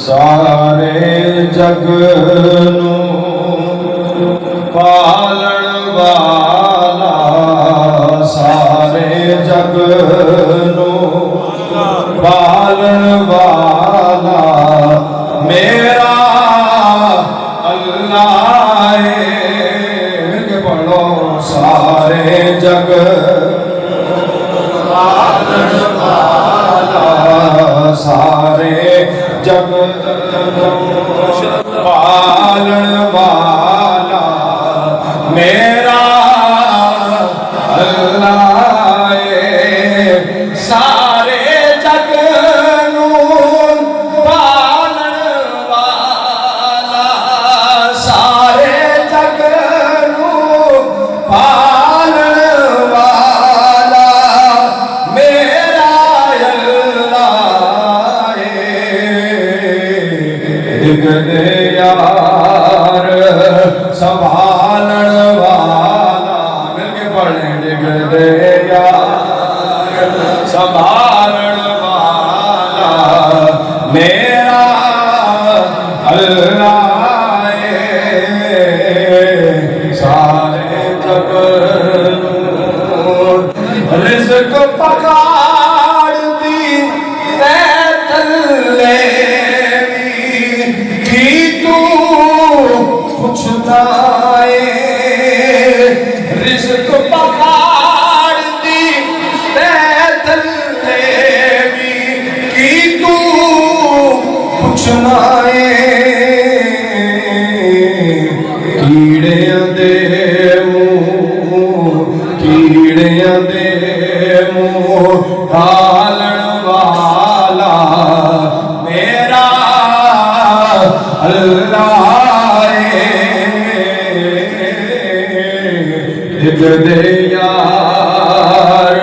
سارے جگ نوں پالن والا، سارے جگ نوں پالن والا میرا اللہ ہے۔ کہ پڑھو سارے جگ پالن والا، سارے جگ پالن والا میرا اللہ ہے۔ سارے جگ نوں پالن والا، سارے جگ نوں پالن والا میرا اللہ ہے۔ دے یار سنبھالن والا، مل کے پڑھیں ڈگ دے یار سنبھالن والا میرا اللہ ہے۔ سارے جگ رزق پکار دی تے تھلے پوچھتا ہے، رزق پکار دی تے تھلے بھی کی تو پوچھنا ہے۔ کیڑیاں دے منہ، کیڑیاں دے منہ ڈالن والا میرا اللہ ہے۔ دے یار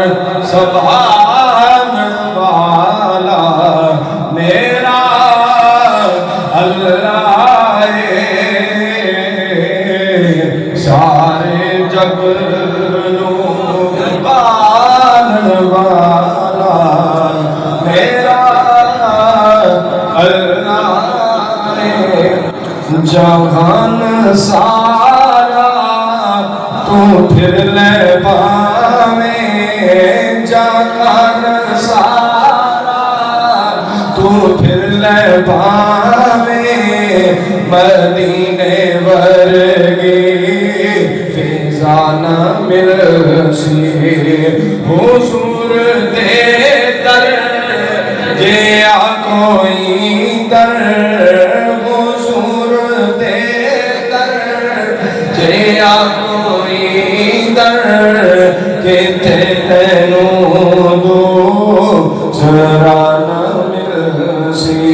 سنبھالن والا میرا اللہ ہے۔ سارے جگ نوں پالن والا میرا اللہ ہے۔ جہان سارا تو پھر لے پاویں، جہان سارا تو پھر لے پاویں، مدینے ورگی فضا نہ مل سی حضور دے در جیا کوئی در، حضور دے در جیا کوئی در کہ تینوں دو سرا نہ مل سی۔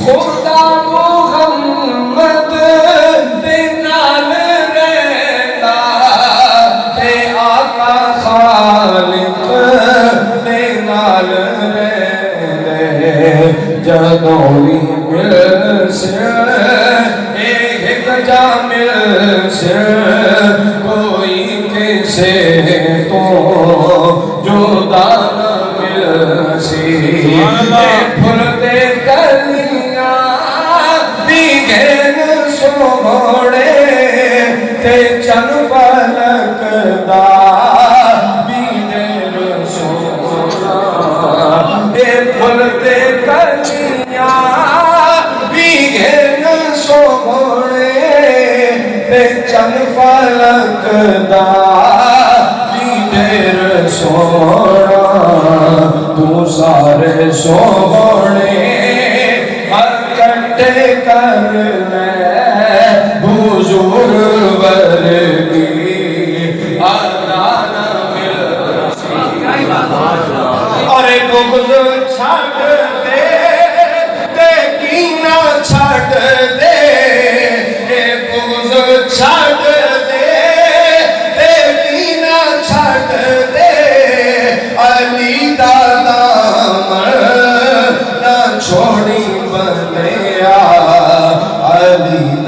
خدا محمد دے نال رہندا تے آقا خالق دے نال رہندے، جدوں وی مل سے ایک جا مل سے کوئی کسے تو جدا نہ مل سی۔ پھر دے کلیاں بھی گھن سوڑے تے چن فلک دا بھی دیر سوڑا، پھر دے کلیاں بھی گھن سوڑے تے چن فلک دا بھی دیر سوڑا۔ تو سارے سوڑے ہر کٹے کر لے حضور ورگی ادا نہ مل سی۔ اور بغض چھٹ دے تے کینہ چھٹ دے،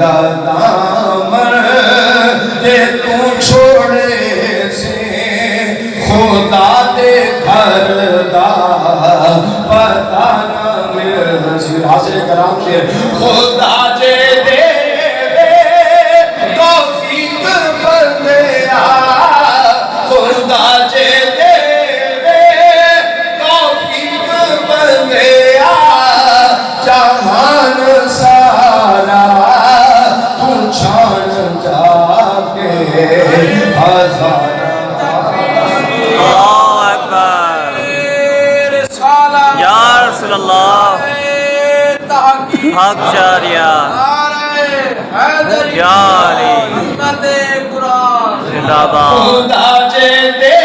دا دامن جے تو چھوڑے سے خدا دے گھر دا پتہ نہ مل سی حاصل کرام سے خدا جے دے توفیق بندیا خدا جے دے توفیق بندیا جہان سارا تو چھان جا کے ہزار حق جاریہ یا علی زندہ باد خدا جے دے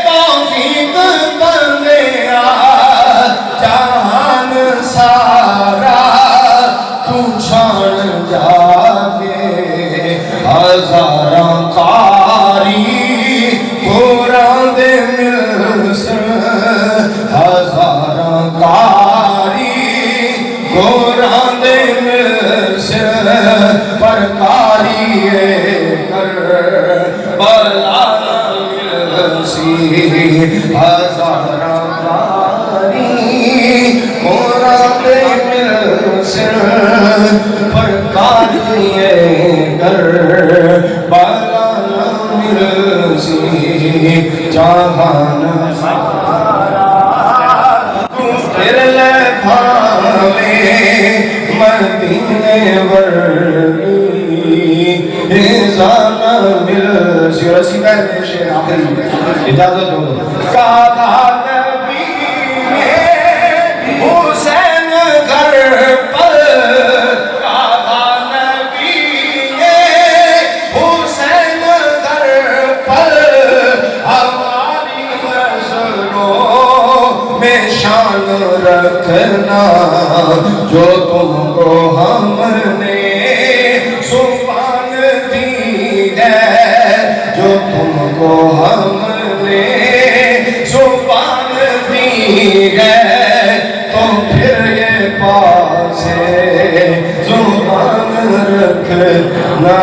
توفیق بندیا جہان سارا تو چھان جا کے ہزاراں قاری قرآن دے مصر ہزاراں قاری قرآن دے مصر پر قاری کر بلا ملسی ہزاراں قاری قرآن دے مصر پر قاری کر بلا ملسی جہان سارا تو پھر لے بھاوے مدینے ورگی انسان ملسی رسی کہتے ہیں شیر آخری اجازت ہو کعبہ نبی میں حسین گھر پر کعبہ نبی میں حسین گھر پر ہماری نظروں میں شان رکھنا جو تم کو ہم نے زبان دی ہے جو تم کو ہم نے زبان دی ہے تو پھر یہ پاس ہے زبان رکھنا